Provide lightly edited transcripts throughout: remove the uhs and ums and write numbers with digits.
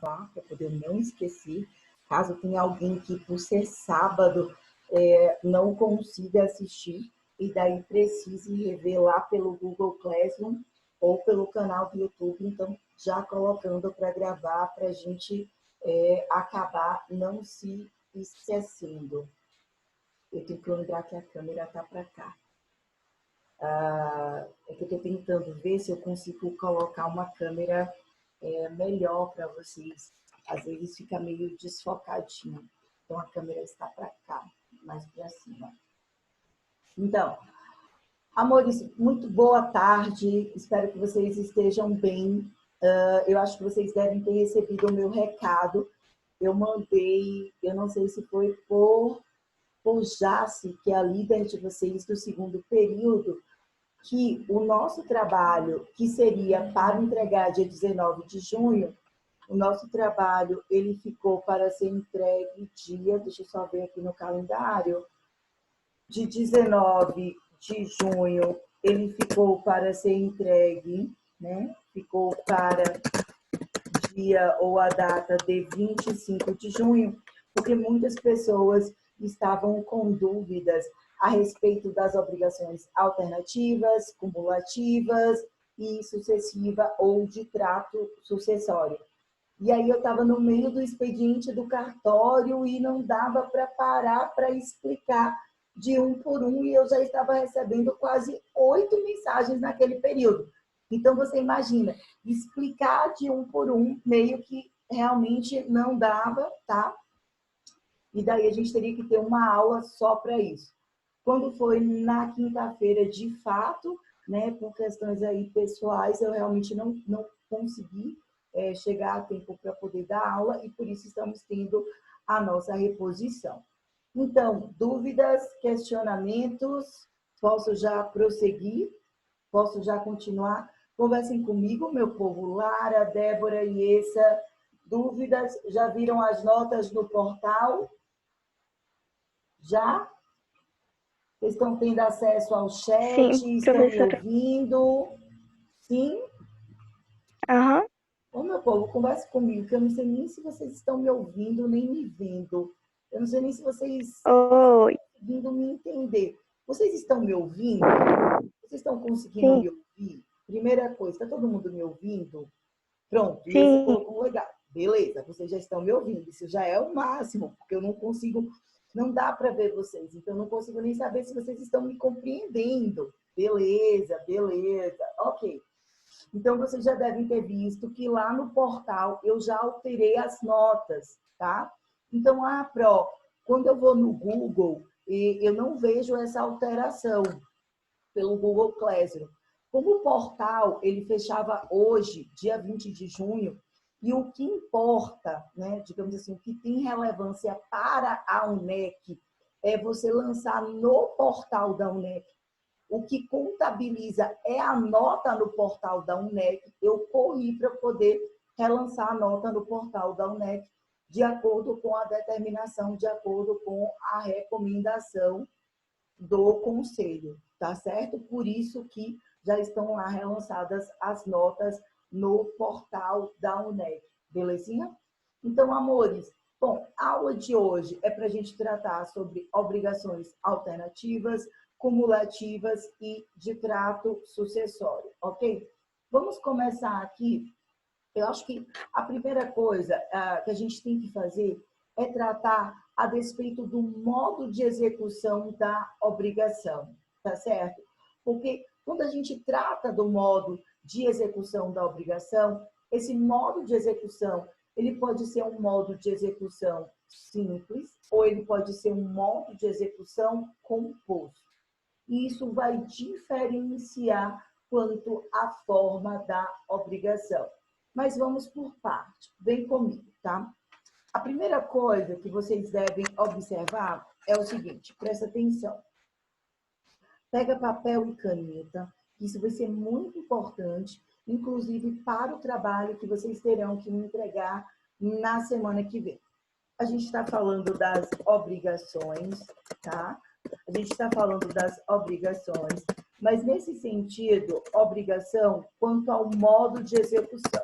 gravar, para poder não esquecer. Caso tenha alguém que, por ser sábado, não consiga assistir e daí precise rever lá pelo Google Classroom ou pelo canal do YouTube, então já colocando para gravar para a gente acabar não se esquecendo. Eu tenho que lembrar que a câmera está para cá. É que eu estou tentando ver se eu consigo colocar uma câmera melhor para vocês. Às vezes fica meio desfocadinho. Então a câmera está para cá, mais para cima. Então, amores, muito boa tarde. Espero que vocês estejam bem. Eu acho que vocês devem ter recebido o meu recado. Eu mandei, eu não sei se foi por Jace, que é a líder de vocês do segundo período, que o nosso trabalho, que seria para entregar dia 19 de junho, o nosso trabalho ele ficou para ser entregue dia, deixa eu só ver aqui no calendário, de 19 de junho, ele ficou para ser entregue, né? Ficou para dia ou a data de 25 de junho, porque muitas pessoas estavam com dúvidas a respeito das obrigações alternativas, cumulativas e sucessiva ou de trato sucessório. E aí eu estava no meio do expediente do cartório e não dava para parar para explicar de um por um, e eu já estava recebendo quase 8 mensagens naquele período. Então, você imagina, explicar de um por um, meio que realmente não dava, tá? E daí a gente teria que ter uma aula só para isso. Quando foi na quinta-feira, de fato, né, por questões aí pessoais, eu realmente não consegui chegar a tempo para poder dar aula e por isso estamos tendo a nossa reposição. Então, dúvidas, questionamentos, posso já prosseguir? Posso já continuar? Conversem comigo, meu povo. Lara, Débora e Essa. Dúvidas? Já viram as notas no portal? Já? Vocês estão tendo acesso ao chat? Sim, estão professora. me ouvindo? Sim? Aham. Ô, meu povo, converse comigo, que eu não sei nem se vocês estão me ouvindo, nem me vendo. Eu não sei nem se vocês Oi. estão conseguindo me entender. Vocês estão me ouvindo? Vocês estão conseguindo Sim, me ouvir? Primeira coisa, está todo mundo me ouvindo? Pronto, e esse sim. colocou legal. Beleza, vocês já estão me ouvindo. Isso já é o máximo, porque eu não consigo, não dá para ver vocês. Então, eu não consigo nem saber se vocês estão me compreendendo. Beleza, beleza. Ok. Então, vocês já devem ter visto que lá no portal eu já alterei as notas, tá? Então, quando eu vou no Google, eu não vejo essa alteração pelo Google Classroom. Como o portal ele fechava hoje, dia 20 de junho, e o que importa, né, digamos assim, o que tem relevância para a UNEC é você lançar no portal da UNEC. O que contabiliza é a nota no portal da UNEC. Eu corri para poder relançar a nota no portal da UNEC de acordo com a determinação, de acordo com a recomendação do conselho, tá certo? Por isso que já estão lá relançadas as notas no portal da UNEC, belezinha? Então, amores, bom, a aula de hoje é para a gente tratar sobre obrigações alternativas, cumulativas e de trato sucessório, ok? Vamos começar aqui. Eu acho que a primeira coisa que a gente tem que fazer é tratar a despeito do modo de execução da obrigação, tá certo? Porque quando a gente trata do modo de execução da obrigação, esse modo de execução, ele pode ser um modo de execução simples ou ele pode ser um modo de execução composto. E isso vai diferenciar quanto à forma da obrigação. Mas vamos por parte. Vem comigo, tá? A primeira coisa que vocês devem observar é o seguinte, presta atenção. Pega papel e caneta, isso vai ser muito importante, inclusive para o trabalho que vocês terão que me entregar na semana que vem. A gente está falando das obrigações, tá? A gente está falando das obrigações, mas nesse sentido, obrigação quanto ao modo de execução.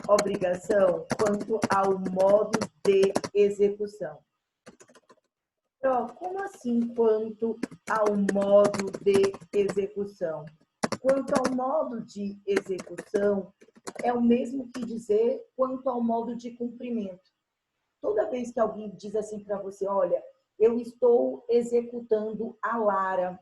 obrigação quanto ao modo de execução. Como assim quanto ao modo de execução? Quanto ao modo de execução, é o mesmo que dizer quanto ao modo de cumprimento. Toda vez que alguém diz assim para você, olha, eu estou executando a Lara,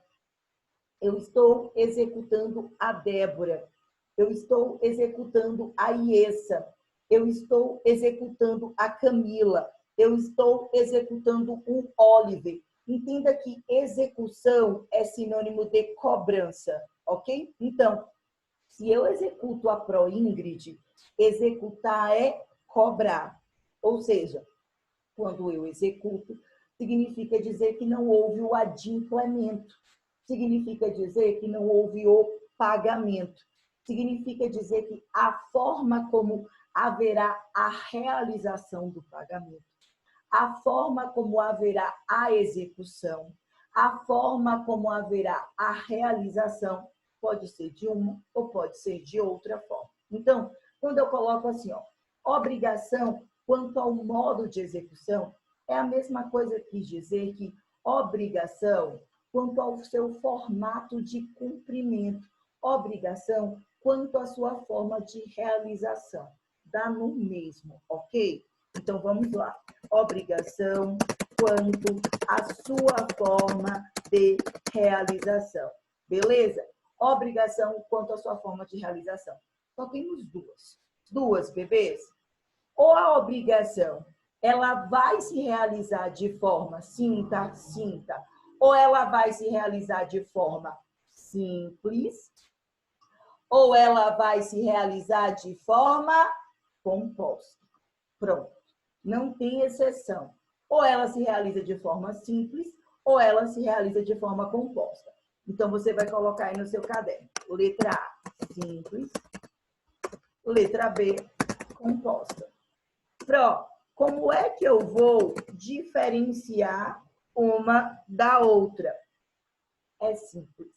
eu estou executando a Débora, eu estou executando a Iessa, eu estou executando a Camila, eu estou executando o Oliver. Entenda que execução é sinônimo de cobrança, ok? Então, se eu executo a ProIngrid, executar é cobrar. Ou seja, quando eu executo, significa dizer que não houve o adimplemento. Significa dizer que não houve o pagamento. Significa dizer que a forma como haverá a realização do pagamento, a forma como haverá a execução, a forma como haverá a realização, pode ser de uma ou pode ser de outra forma. Então, quando eu coloco assim, ó, obrigação quanto ao modo de execução, é a mesma coisa que dizer que obrigação quanto ao seu formato de cumprimento, obrigação quanto à sua forma de realização. Dá no mesmo, ok? Então, vamos lá. Obrigação quanto à sua forma de realização. Beleza? Obrigação quanto à sua forma de realização. Só temos duas. Duas, bebês. Ou a obrigação, ela vai se realizar de forma cinta, ou ela vai se realizar de forma simples, ou ela vai se realizar de forma composta. Pronto. Não tem exceção. Ou ela se realiza de forma simples, ou ela se realiza de forma composta. Então, você vai colocar aí no seu caderno. Letra A, simples. Letra B, composta. Como é que eu vou diferenciar uma da outra? É simples.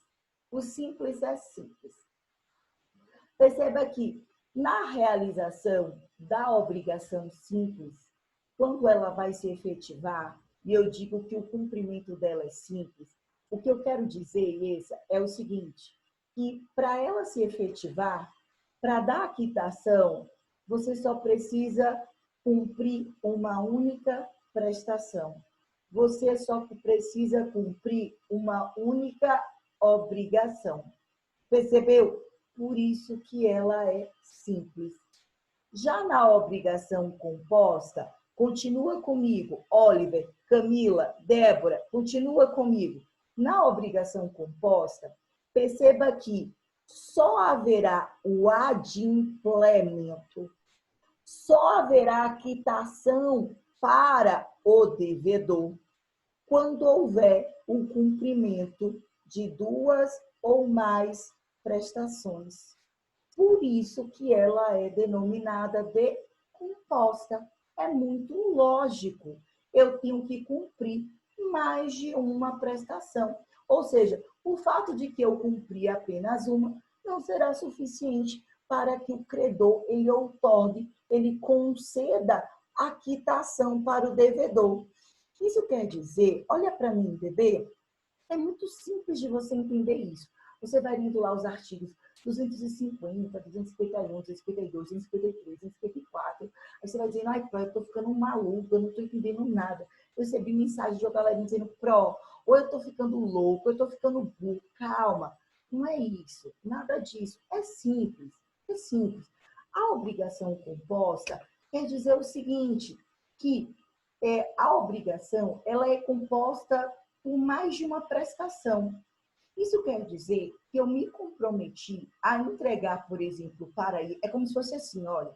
O simples é simples. Perceba que na realização da obrigação simples, quando ela vai se efetivar, e eu digo que o cumprimento dela é simples, o que eu quero dizer, Essa, é o seguinte, que para ela se efetivar, para dar a quitação, você só precisa cumprir uma única prestação. Você só precisa cumprir uma única obrigação. Percebeu? Por isso que ela é simples. Já na obrigação composta, continua comigo, Oliver, Camila, Débora, continua comigo. Na obrigação composta, perceba que só haverá o adimplemento, só haverá quitação para o devedor quando houver o cumprimento de duas ou mais prestações. Por isso que ela é denominada de composta. É muito lógico. Eu tenho que cumprir mais de uma prestação. Ou seja, o fato de que eu cumprir apenas uma não será suficiente para que o credor ele outorgue, ele conceda a quitação para o devedor. Isso quer dizer, olha para mim, bebê, é muito simples de você entender isso. Você vai lendo lá os artigos 250, 251, 252, 253, 254. Aí você vai dizendo, ai, Pro, eu tô ficando maluco, eu não tô entendendo nada. Eu recebi mensagem de uma galera dizendo, Pro, ou eu tô ficando louco, ou eu tô ficando burro. Calma, não é isso, nada disso. É simples, é simples. A obrigação composta quer dizer o seguinte, que a obrigação ela é composta por mais de uma prestação. Isso quer dizer que eu me comprometi a entregar, por exemplo, para ele. É como se fosse assim, olha,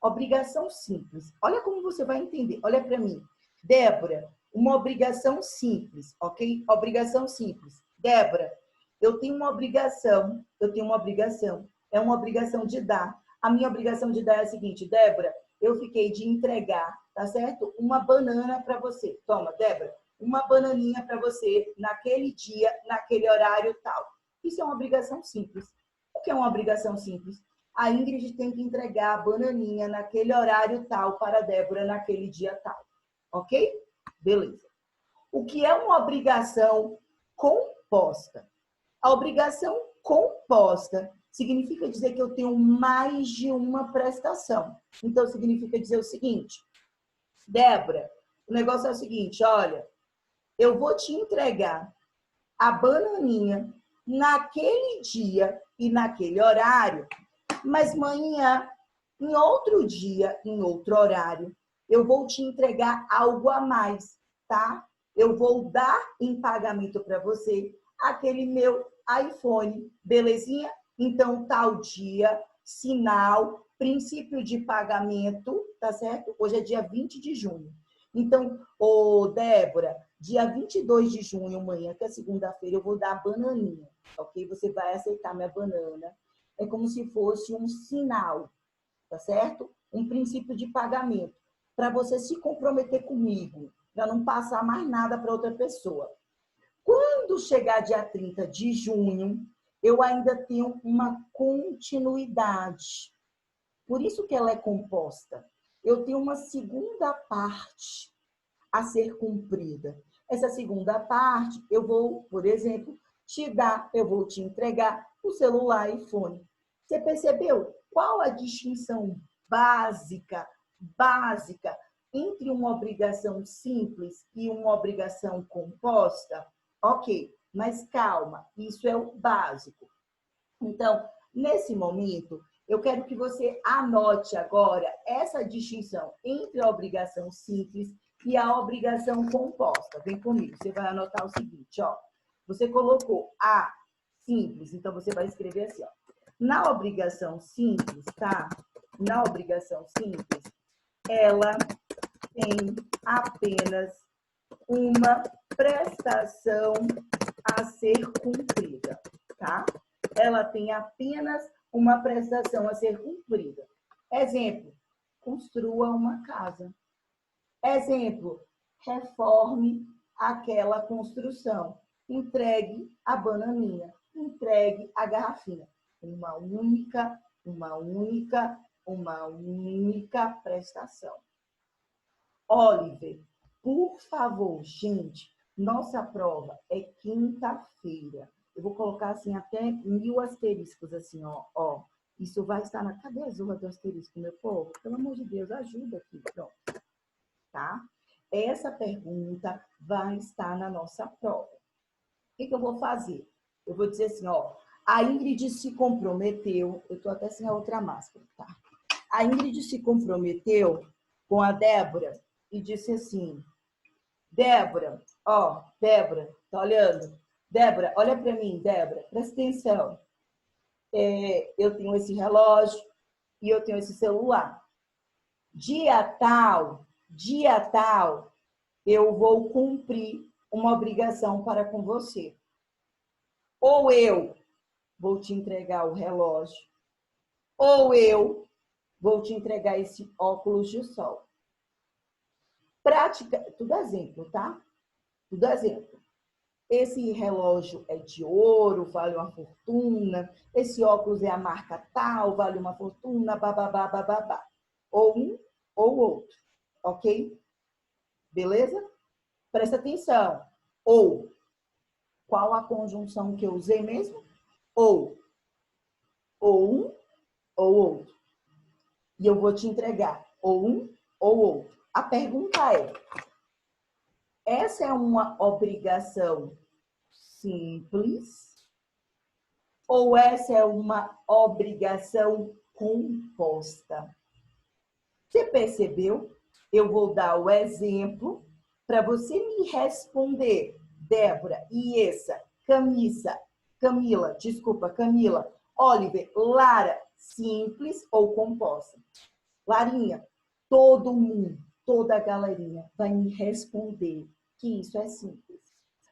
obrigação simples. Olha como você vai entender. Olha para mim. Débora, uma obrigação simples, ok? Obrigação simples. Débora, eu tenho uma obrigação. É uma obrigação de dar. A minha obrigação de dar é a seguinte, Débora, eu fiquei de entregar, tá certo? Uma banana para você. Toma, Débora. Uma bananinha para você naquele dia, naquele horário tal. Isso é uma obrigação simples. O que é uma obrigação simples? a Ingrid tem que entregar a bananinha naquele horário tal para a Débora naquele dia tal. Ok? Beleza. O que é uma obrigação composta? A obrigação composta significa dizer que eu tenho mais de uma prestação. Então, significa dizer o seguinte, Débora, o negócio é o seguinte, olha, eu vou te entregar a bananinha naquele dia e naquele horário, mas manhã, em outro dia, em outro horário, eu vou te entregar algo a mais, tá? Eu vou dar em pagamento para você aquele meu iPhone, belezinha? Então, tal dia, sinal, princípio de pagamento, tá certo? Hoje é dia 20 de junho. Então, ô Débora, dia 22 de junho, amanhã, que é segunda-feira, eu vou dar a bananinha, ok? Você vai aceitar minha banana. É como se fosse um sinal, tá certo? Um princípio de pagamento, para você se comprometer comigo, para não passar mais nada para outra pessoa. Quando chegar dia 30 de junho, eu ainda tenho uma continuidade. Por isso que ela é composta. Eu tenho uma segunda parte a ser cumprida. Essa segunda parte, eu vou, por exemplo, eu vou te entregar o celular iPhone. Você percebeu qual a distinção básica entre uma obrigação simples e uma obrigação composta? Ok, mas calma, isso é o básico. Então, nesse momento, eu quero que você anote agora essa distinção entre a obrigação simples e a obrigação composta. Vem comigo, você vai anotar o seguinte, ó. Você colocou a simples, então você vai escrever assim, ó. Na obrigação simples, tá? Na obrigação simples, ela tem apenas uma prestação a ser cumprida, tá? Ela tem apenas uma prestação a ser cumprida. Exemplo, construa uma casa. Exemplo, reforme aquela construção. Entregue a bananinha, entregue a garrafinha. Uma única prestação. Oliver, por favor, gente, nossa prova é quinta-feira. Eu vou colocar assim até 1000 asteriscos, assim, ó. Isso vai estar na... Cadê a zorra do asterisco, meu povo? Pelo amor de Deus, ajuda aqui, pronto. Tá? Essa pergunta vai estar na nossa prova. O que eu vou fazer? Eu vou dizer assim, ó. A Ingrid se comprometeu... Eu tô até sem a outra máscara, tá? A Ingrid se comprometeu com a Débora e disse assim, Débora, ó, Débora, tá olhando? Débora, olha para mim, Débora, presta atenção. Eu tenho esse relógio e eu tenho esse celular. Dia tal, eu vou cumprir uma obrigação para com você. Ou eu vou te entregar o relógio, ou eu vou te entregar esse óculos de sol. Prática, tudo exemplo, tá? Tudo exemplo. Esse relógio é de ouro, vale uma fortuna. Esse óculos é a marca tal, vale uma fortuna, bababá, bababá. Ou um ou outro, ok? Beleza? Presta atenção. Ou, qual a conjunção que eu usei mesmo? Ou um ou outro. E eu vou te entregar ou um ou outro. A pergunta é, essa é uma obrigação simples ou essa é uma obrigação composta? Você percebeu? Eu vou dar o exemplo para você me responder, Débora, Iessa, Camila, Oliver, Lara, simples ou composta? Larinha, todo mundo, toda a galerinha vai me responder que isso é simples.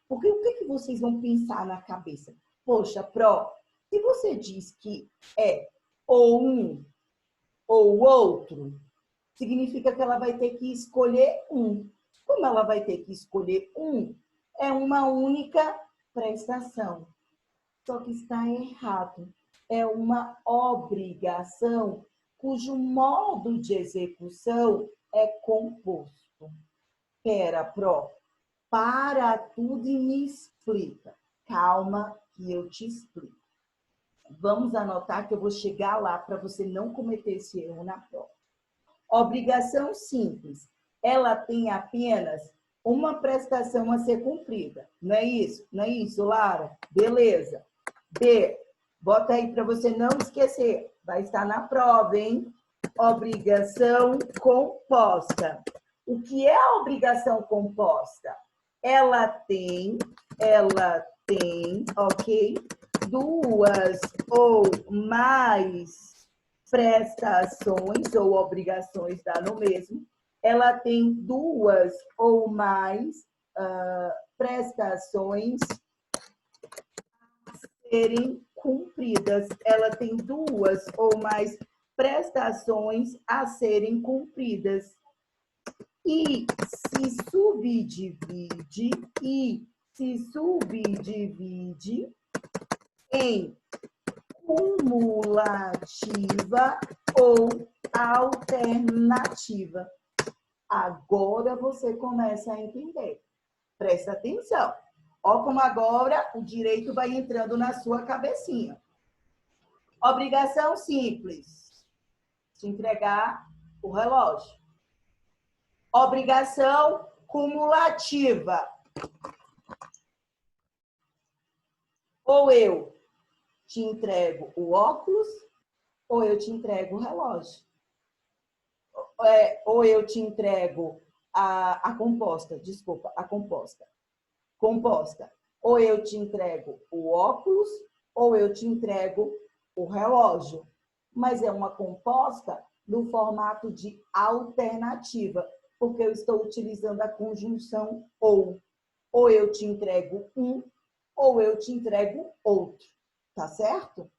Porque o que vocês vão pensar na cabeça? Poxa, Pro, se você diz que é ou um ou outro, significa que ela vai ter que escolher um. Como ela vai ter que escolher um, é uma única prestação. Só que está errado. é uma obrigação cujo modo de execução é composto. Pera, Pro, para tudo e me explica. Calma que eu te explico. Vamos anotar que eu vou chegar lá para você não cometer esse erro na prova. Obrigação simples. Ela tem apenas uma prestação a ser cumprida. Não é isso? Não é isso, Lara? Beleza. B, bota aí para você não esquecer. Vai estar na prova, hein? Obrigação composta. O que é a obrigação composta? Ela tem, ok? Duas ou mais prestações ou obrigações, dá no mesmo. Ela tem duas ou mais prestações a serem cumpridas. Ela tem duas ou mais prestações a serem cumpridas. E se subdivide em cumulativa ou alternativa. Agora você começa a entender. Presta atenção. Ó como agora o direito vai entrando na sua cabecinha. Obrigação simples. Te entregar o relógio. Obrigação cumulativa. Ou eu te entrego o óculos, ou eu te entrego o relógio. Ou eu te entrego a composta, desculpa, a composta. Composta. Ou eu te entrego o óculos, ou eu te entrego o relógio. Mas é uma composta no formato de alternativa, porque eu estou utilizando a conjunção ou. Ou eu te entrego um, ou eu te entrego outro. Tá certo?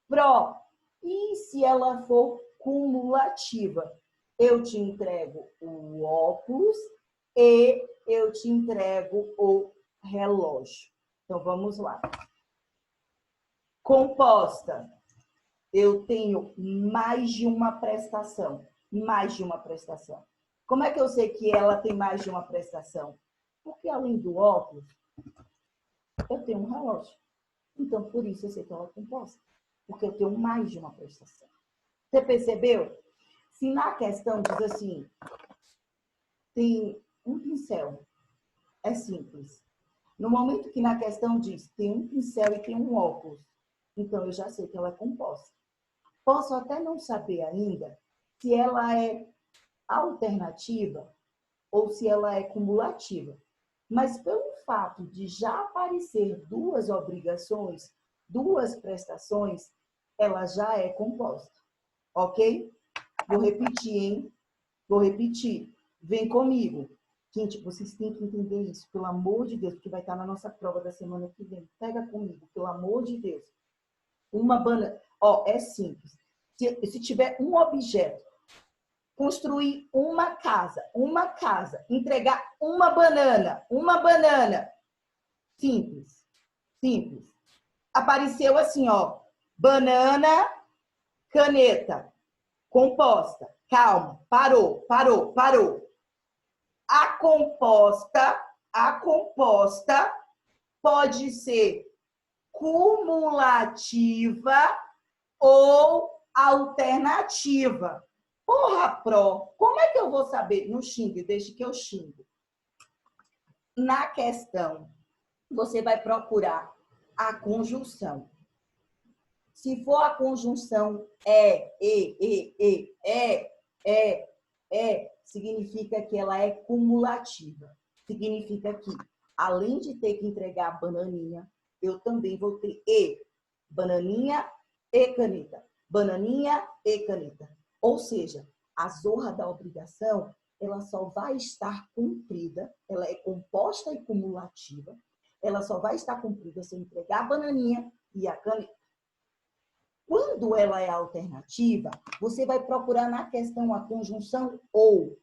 Pro, e se ela for cumulativa? Eu te entrego o óculos e eu te entrego o relógio. Então, vamos lá. Composta. Eu tenho mais de uma prestação. Mais de uma prestação. Como é que eu sei que ela tem mais de uma prestação? Porque além do óculos, eu tenho um relógio. Então, por isso eu sei que ela é composta. Porque eu tenho mais de uma prestação. Você percebeu? Se na questão diz assim, tem um pincel, é simples. No momento que na questão diz, tem um pincel e tem um óculos, então eu já sei que ela é composta. Posso até não saber ainda se ela é alternativa ou se ela é cumulativa. Mas pelo fato de já aparecer duas obrigações, duas prestações, ela já é composta. Ok? Vou repetir, hein? Vou repetir. Vem comigo. Gente, vocês têm que entender isso, pelo amor de Deus, porque vai estar na nossa prova da semana que vem. Pega comigo, pelo amor de Deus. Uma banana. Ó, é simples. Se tiver um objeto, construir uma casa, entregar uma banana. Simples. Simples. Apareceu assim, ó. Banana, caneta. Composta. Calma. Parou. A composta pode ser cumulativa ou alternativa. Porra, Pro, como é que eu vou saber? Não xingue, deixa que eu xingo. Na questão, você vai procurar a conjunção. Se for a conjunção significa que ela é cumulativa. Significa que, além de ter que entregar a bananinha, eu também vou ter bananinha e caneta. Bananinha e caneta. Ou seja, a zorra da obrigação, ela só vai estar cumprida, ela é composta e cumulativa, ela só vai estar cumprida se eu entregar a bananinha e a caneta. Quando ela é alternativa, você vai procurar na questão a conjunção ou.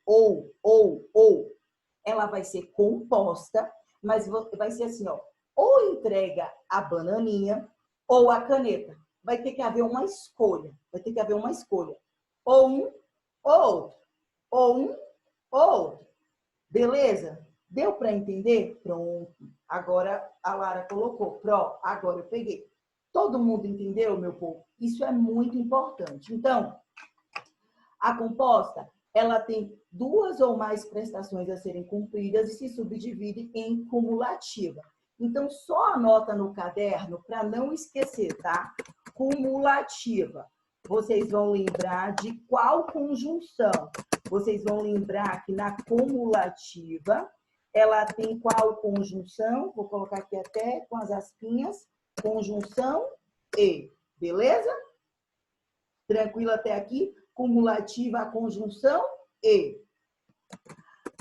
Ela vai ser composta, mas vai ser assim, ó, ou entrega a bananinha ou a caneta. vai ter que haver uma escolha. Vai ter que haver uma escolha. Ou um, ou outro. Ou um, ou outro. Beleza? Deu para entender? Pronto. Agora a Lara colocou. Agora eu peguei. Todo mundo entendeu, meu povo? Isso é muito importante. Então, a composta, ela tem duas ou mais prestações a serem cumpridas e se subdivide em cumulativa. Então, só anota no caderno para não esquecer, tá? Cumulativa. Vocês vão lembrar de qual conjunção? Vocês vão lembrar que na cumulativa, ela tem qual conjunção? Vou colocar aqui até com as aspinhas. Conjunção e. Beleza? Tranquilo até aqui? Cumulativa, a conjunção e.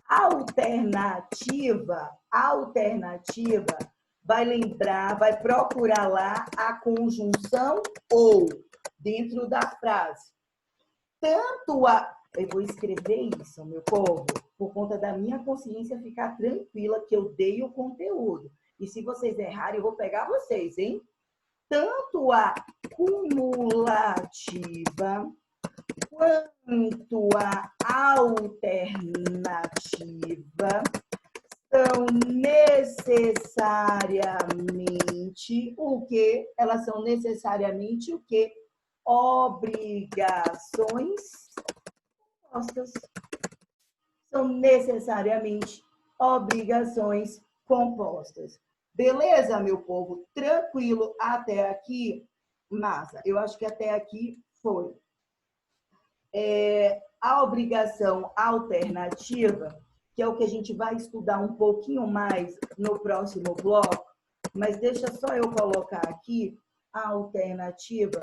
Alternativa, vai lembrar, vai procurar lá a conjunção ou dentro da frase. Tanto a... Eu vou escrever isso, meu povo, por conta da minha consciência ficar tranquila que eu dei o conteúdo. E se vocês errarem, eu vou pegar vocês, hein? Tanto a cumulativa quanto a alternativa são necessariamente o quê? Elas são necessariamente o quê? Obrigações compostas. São necessariamente obrigações compostas. Beleza, meu povo? Tranquilo até aqui? Massa. Eu acho que até aqui foi. A obrigação alternativa, que é o que a gente vai estudar um pouquinho mais no próximo bloco, mas deixa só eu colocar aqui a alternativa,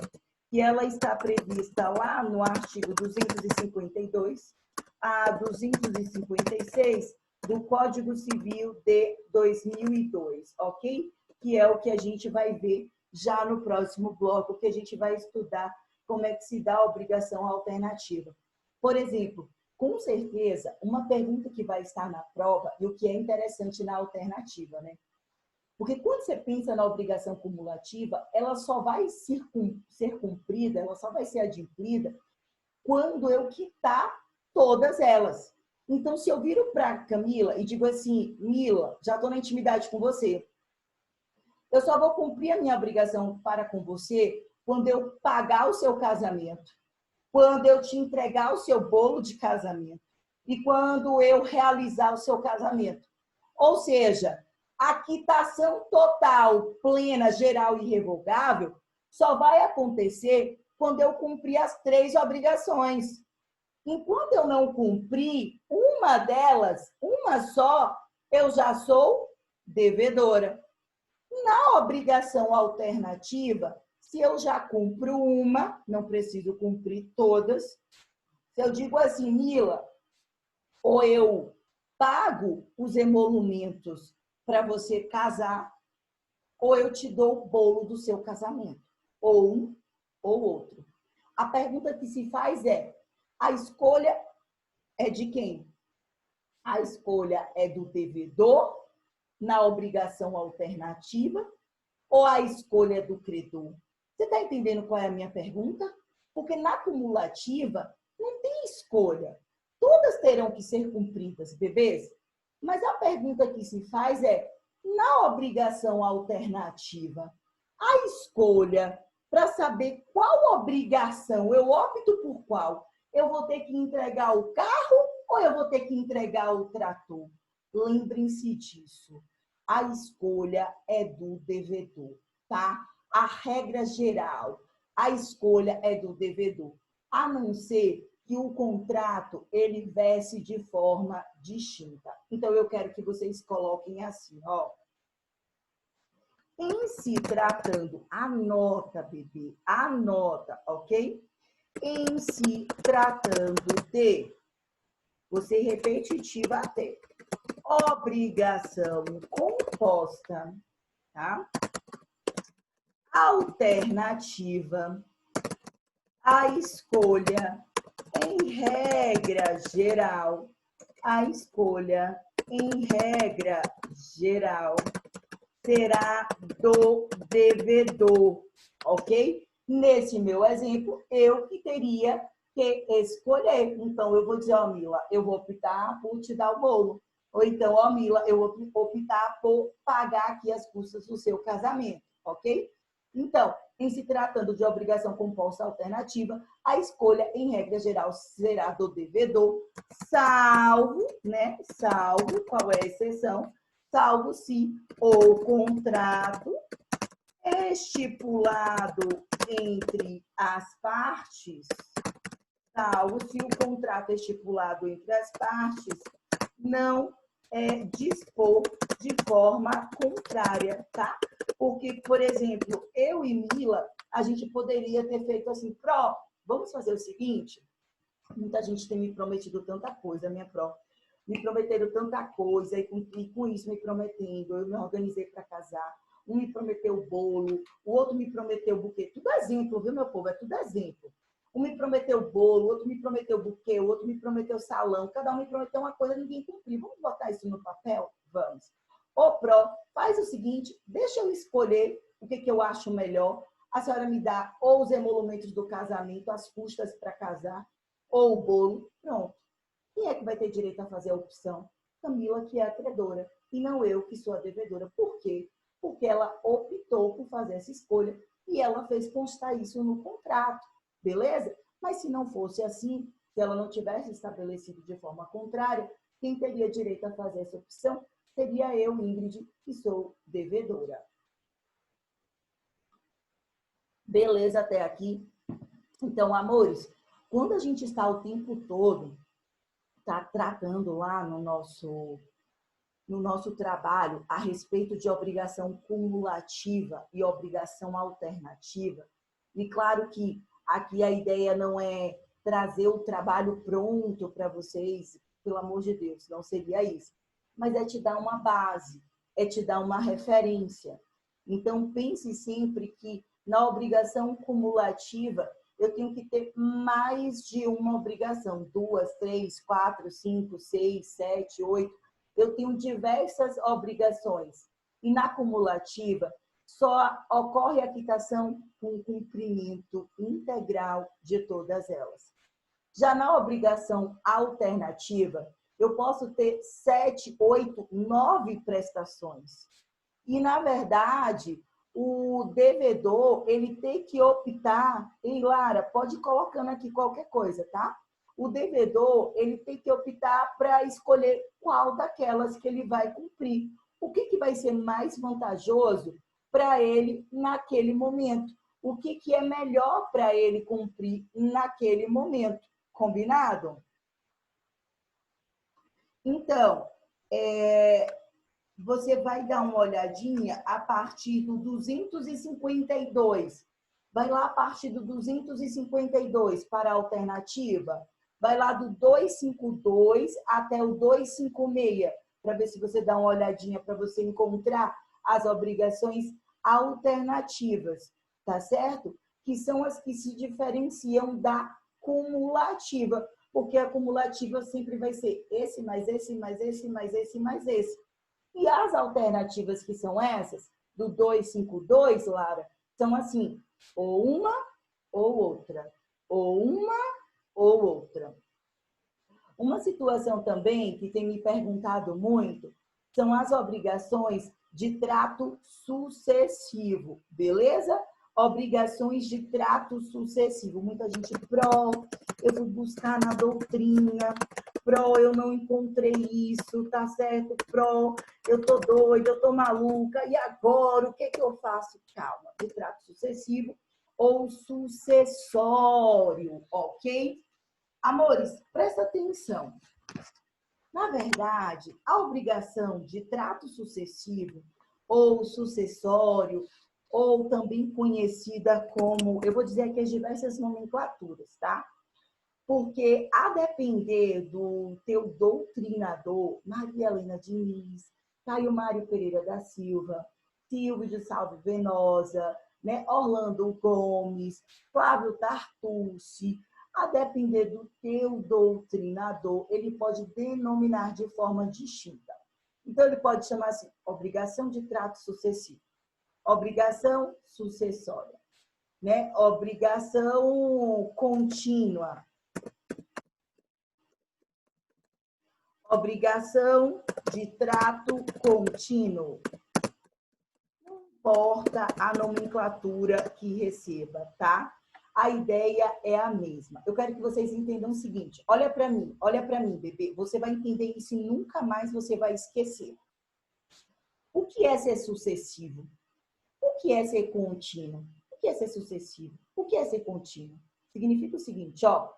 que ela está prevista lá no artigo 252 a 256 do Código Civil de 2002, ok? Que é o que a gente vai ver já no próximo bloco, que a gente vai estudar como é que se dá a obrigação alternativa. Por exemplo, com certeza, uma pergunta que vai estar na prova, e o que é interessante na alternativa, né? Porque quando você pensa na obrigação cumulativa, ela só vai ser cumprida, ela só vai ser adimplida quando eu quitar todas elas. Então, se eu viro para Camila e digo assim, Mila, já estou na intimidade com você, eu só vou cumprir a minha obrigação para com você quando eu pagar o seu casamento, quando eu te entregar o seu bolo de casamento e quando eu realizar o seu casamento. Ou seja, a quitação total, plena, geral e irrevogável só vai acontecer quando eu cumprir as 3 obrigações. Enquanto eu não cumprir uma delas, uma só, eu já sou devedora. Na obrigação alternativa, se eu já cumpro uma, não preciso cumprir todas. Se eu digo assim, Mila, ou eu pago os emolumentos para você casar, ou eu te dou o bolo do seu casamento, ou um ou outro. A pergunta que se faz é, a escolha é de quem? A escolha é do devedor na obrigação alternativa ou a escolha é do credor? Você está entendendo qual é a minha pergunta? Porque na cumulativa não tem escolha. Todas terão que ser cumpridas, bebês. Mas a pergunta que se faz é, na obrigação alternativa, a escolha para saber qual obrigação, eu opto por qual? Eu vou ter que entregar o carro ou eu vou ter que entregar o trator? Lembrem-se disso. A escolha é do devedor, tá? A regra geral, a escolha é do devedor. A não ser que o contrato, ele verse de forma distinta. Então, eu quero que vocês coloquem assim, ó. Em se tratando, anota, bebê, anota, ok? Em se tratando de, você repetitiva até, obrigação composta, tá? Alternativa, a escolha, em regra geral, a escolha, em regra geral, será do devedor, ok? Nesse meu exemplo, eu que teria que escolher. Então, eu vou dizer, ó, Mila, eu vou optar por te dar o bolo. Ou então, ó, Mila, eu vou optar por pagar aqui as custas do seu casamento, ok? Então, em se tratando de obrigação composta alternativa, a escolha, em regra geral, será do devedor, salvo, né? Salvo, qual é a exceção? Salvo se o contrato estipulado entre as partes, salvo se o contrato estipulado entre as partes não dispor de forma contrária, tá? Porque, por exemplo, eu e Mila, a gente poderia ter feito assim, Pró, vamos fazer o seguinte? Muita gente tem me prometido tanta coisa, minha Pró. Me prometeram tanta coisa, e com isso me prometendo, eu me organizei para casar. Um me prometeu o bolo, o outro me prometeu o buquê. Tudo exemplo, viu, meu povo? É tudo exemplo. Um me prometeu o bolo, o outro me prometeu o buquê, o outro me prometeu o salão. Cada um me prometeu uma coisa, ninguém cumpriu. Vamos botar isso no papel? Vamos. Ô, Pró, faz o seguinte, deixa eu escolher o que eu acho melhor. A senhora me dá ou os emolumentos do casamento, as custas para casar, ou o bolo. Pronto. Quem é que vai ter direito a fazer a opção? Camila, que é a credora, e não eu, que sou a devedora. Por quê? Porque ela optou por fazer essa escolha e ela fez constar isso no contrato, beleza? Mas se não fosse assim, se ela não tivesse estabelecido de forma contrária, quem teria direito a fazer essa opção seria eu, Ingrid, que sou devedora. Beleza até aqui? Então, amores, quando a gente está o tempo todo tratando lá no nosso trabalho a respeito de obrigação cumulativa e obrigação alternativa, e claro que aqui a ideia não é trazer o trabalho pronto para vocês, pelo amor de Deus, não seria isso, mas é te dar uma base, é te dar uma referência. Então, pense sempre que na obrigação cumulativa eu tenho que ter mais de uma obrigação, 2, 3, 4, 5, 6, 7, 8. Eu tenho diversas obrigações. E na cumulativa, só ocorre a quitação com cumprimento integral de todas elas. Já na obrigação alternativa, eu posso ter 7, 8, 9 prestações. E, na verdade, o devedor, ele tem que optar, e Lara, pode ir colocando aqui qualquer coisa, tá? O devedor, ele tem que optar para escolher qual daquelas que ele vai cumprir. O que vai ser mais vantajoso para ele naquele momento? O que é melhor para ele cumprir naquele momento? Combinado? Então, você vai dar uma olhadinha a partir do 252. Vai lá a partir do 252 para a alternativa. Vai lá do 252 até o 256, para ver se você dá uma olhadinha para você encontrar as obrigações alternativas, tá certo? Que são as que se diferenciam da cumulativa, porque a cumulativa sempre vai ser esse, mais esse, mais esse, mais esse, mais esse. E as alternativas que são essas, do 252, Lara, são assim, ou uma ou outra, ou uma ou outra. Uma situação também que tem me perguntado muito são as obrigações de trato sucessivo, beleza? Obrigações de trato sucessivo. Muita gente, Pró, eu fui buscar na doutrina, Pró, eu não encontrei isso, tá certo? Pró, eu tô doida, eu tô maluca, e agora o que eu faço? Calma, de trato sucessivo ou sucessório, ok? Amores, presta atenção. Na verdade, a obrigação de trato sucessivo ou sucessório, ou também conhecida como, eu vou dizer aqui as diversas nomenclaturas, tá? Porque a depender do teu doutrinador, Maria Helena Diniz, Caio Mário Pereira da Silva, Silvio de Salve Venosa, né? Orlando Gomes, Flávio Tartucci, a depender do teu doutrinador, ele pode denominar de forma distinta. Então, ele pode chamar assim, obrigação de trato sucessivo, obrigação sucessória, né? Obrigação contínua. Obrigação de trato contínuo. Não importa a nomenclatura que receba, tá? A ideia é a mesma. Eu quero que vocês entendam o seguinte. Olha para mim, bebê. Você vai entender isso e nunca mais você vai esquecer. O que é ser sucessivo? O que é ser contínuo? O que é ser sucessivo? O que é ser contínuo? Significa o seguinte, ó.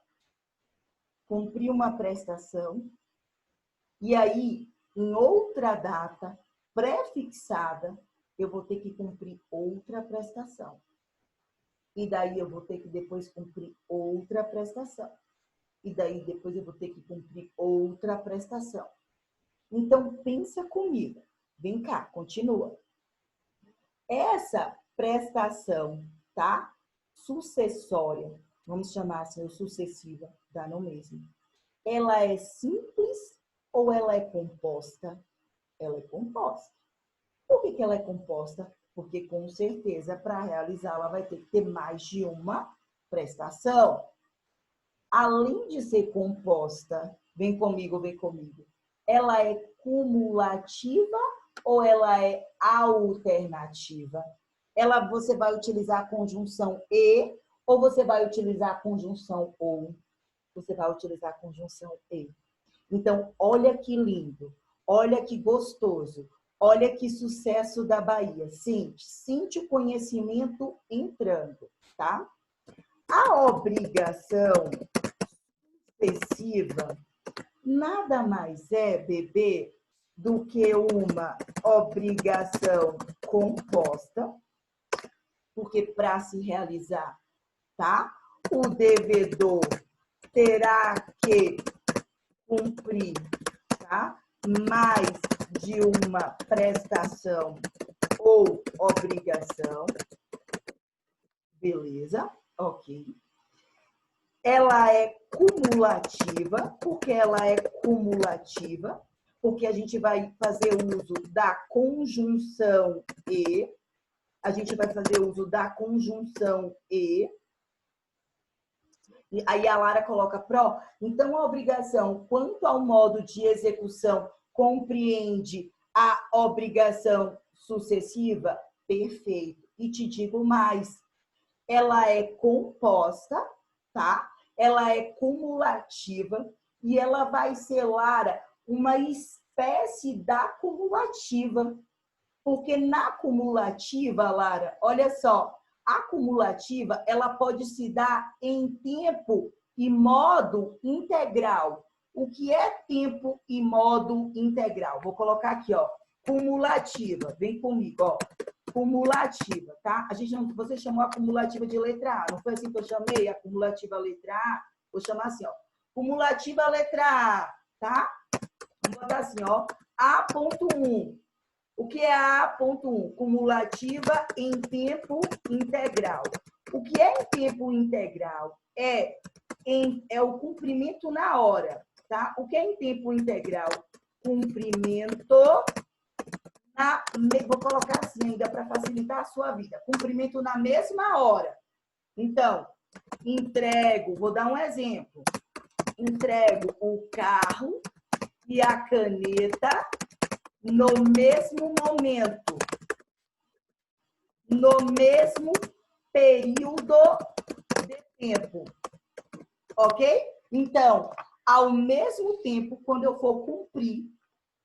Cumprir uma prestação e aí, em outra data pré-fixada, eu vou ter que cumprir outra prestação. E daí eu vou ter que depois cumprir outra prestação. E daí depois eu vou ter que cumprir outra prestação. Então, pensa comigo. Vem cá, continua. Essa prestação, tá? Sucessória, vamos chamar assim, ou sucessiva, dá no mesmo. Ela é simples ou ela é composta? Ela é composta. Por que ela é composta? Porque, com certeza, para realizá-la, vai ter que ter mais de uma prestação. Além de ser composta, vem comigo, ela é cumulativa ou ela é alternativa? Você vai utilizar a conjunção e ou você vai utilizar a conjunção ou? Você vai utilizar a conjunção e. Então, olha que lindo, olha que gostoso, olha que sucesso da Bahia. Sente o conhecimento entrando, tá? A obrigação sucessiva nada mais é, bebê, do que uma obrigação composta, porque para se realizar, tá? O devedor terá que cumprir, tá? Mais de uma prestação ou obrigação. Beleza? Ok. Ela é cumulativa. Por que ela é cumulativa? Porque a gente vai fazer uso da conjunção e. A gente vai fazer uso da conjunção e. E aí a Lara coloca pró. Então, a obrigação, quanto ao modo de execução, compreende a obrigação sucessiva? Perfeito. E te digo mais. Ela é composta, tá? Ela é cumulativa e ela vai ser, Lara, uma espécie da cumulativa. Porque na cumulativa, Lara, olha só, a cumulativa, ela pode se dar em tempo e modo integral. O que é tempo e modo integral? Vou colocar aqui, ó, cumulativa. Vem comigo, ó. Cumulativa, tá? Você chamou a cumulativa de letra A, não foi assim que eu chamei a cumulativa letra A? Vou chamar assim, ó. Cumulativa letra A, tá? Vou botar assim, ó. A.1. O que é A.1? Cumulativa em tempo integral. O que é em tempo integral? É o cumprimento na hora, tá? O que é em tempo integral? Cumprimento vou colocar assim ainda para facilitar a sua vida. Cumprimento na mesma hora. Então, vou dar um exemplo. Entrego o carro e a caneta no mesmo momento, no mesmo período de tempo. Ok? Então, ao mesmo tempo, quando eu for cumprir,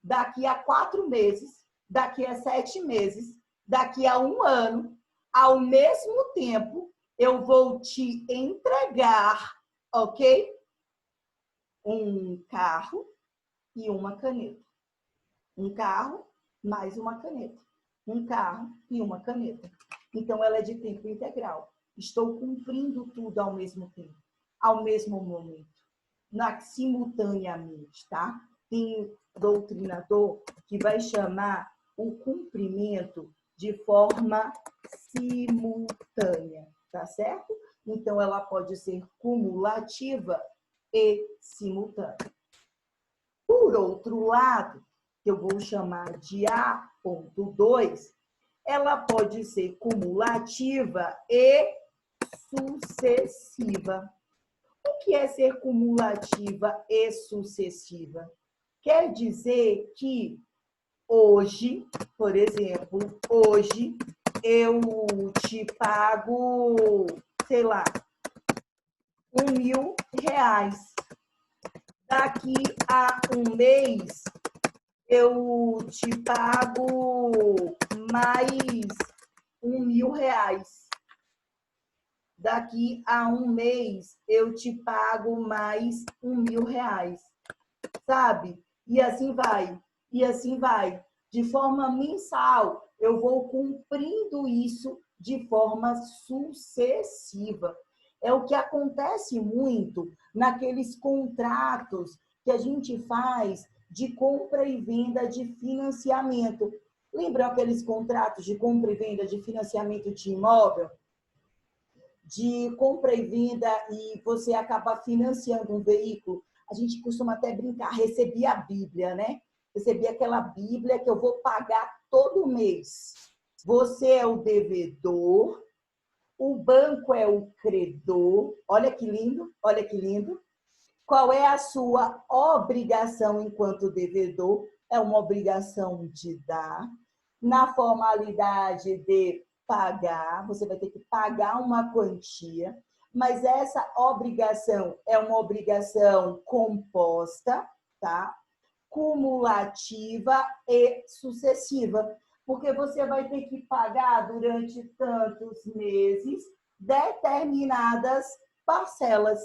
daqui a 4 meses, daqui a 7 meses, daqui a 1 ano, ao mesmo tempo, eu vou te entregar, ok? Um carro e uma caneta. Um carro mais uma caneta. Um carro e uma caneta. Então, ela é de tempo integral. Estou cumprindo tudo ao mesmo tempo, ao mesmo momento, simultaneamente, tá? Tem doutrinador que vai chamar o cumprimento de forma simultânea, tá certo? Então, ela pode ser cumulativa e simultânea. Por outro lado, que eu vou chamar de A.2, ela pode ser cumulativa e sucessiva. O que é ser cumulativa e sucessiva? Quer dizer que hoje, por exemplo, hoje eu te pago, sei lá, R$1.000. Daqui a um mês eu te pago mais R$1.000. Daqui a um mês eu te pago mais R$1.000, sabe? E assim vai, e assim vai. De forma mensal, eu vou cumprindo isso de forma sucessiva. É o que acontece muito naqueles contratos que a gente faz de compra e venda de financiamento. Lembram aqueles contratos de compra e venda de financiamento de imóvel? De compra e venda e você acaba financiando um veículo. A gente costuma até brincar, recebi a Bíblia, né? Recebi aquela Bíblia que eu vou pagar todo mês. Você é o devedor, o banco é o credor. Olha que lindo, olha que lindo. Qual é a sua obrigação enquanto devedor? É uma obrigação de dar. Na formalidade de pagar, você vai ter que pagar uma quantia, mas essa obrigação é uma obrigação composta, tá? Cumulativa e sucessiva, porque você vai ter que pagar durante tantos meses determinadas parcelas.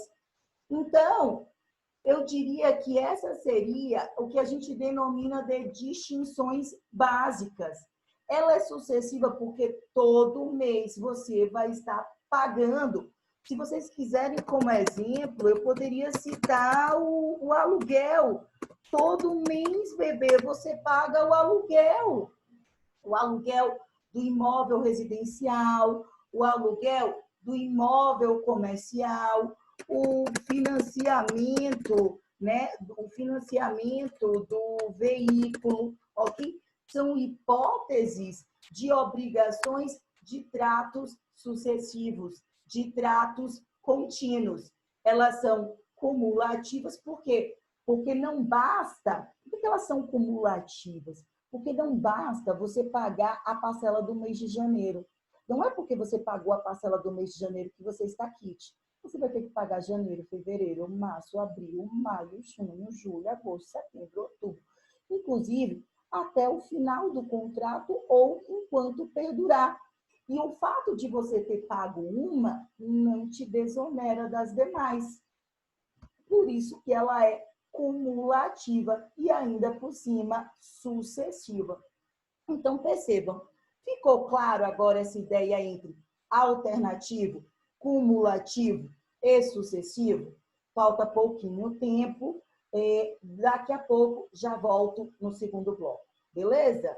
Então, eu diria que essa seria o que a gente denomina de distinções básicas. Ela é sucessiva porque todo mês você vai estar pagando. Se vocês quiserem como exemplo, eu poderia citar o aluguel. Todo mês, bebê, você paga o aluguel. O aluguel do imóvel residencial, o aluguel do imóvel comercial, o financiamento, né? O financiamento do veículo, ok? São hipóteses de obrigações de tratos sucessivos, de tratos contínuos. Elas são cumulativas, por quê? Porque não basta. Por que elas são cumulativas? Porque não basta você pagar a parcela do mês de janeiro. Não é porque você pagou a parcela do mês de janeiro que você está quite. Você vai ter que pagar janeiro, fevereiro, março, abril, maio, junho, julho, agosto, setembro, outubro. Inclusive, até o final do contrato ou enquanto perdurar. E o fato de você ter pago uma não te desonera das demais. Por isso que ela é cumulativa e ainda por cima sucessiva. Então, percebam, ficou claro agora essa ideia entre alternativo, cumulativo e sucessivo? Falta pouquinho tempo, daqui a pouco já volto no segundo bloco, beleza?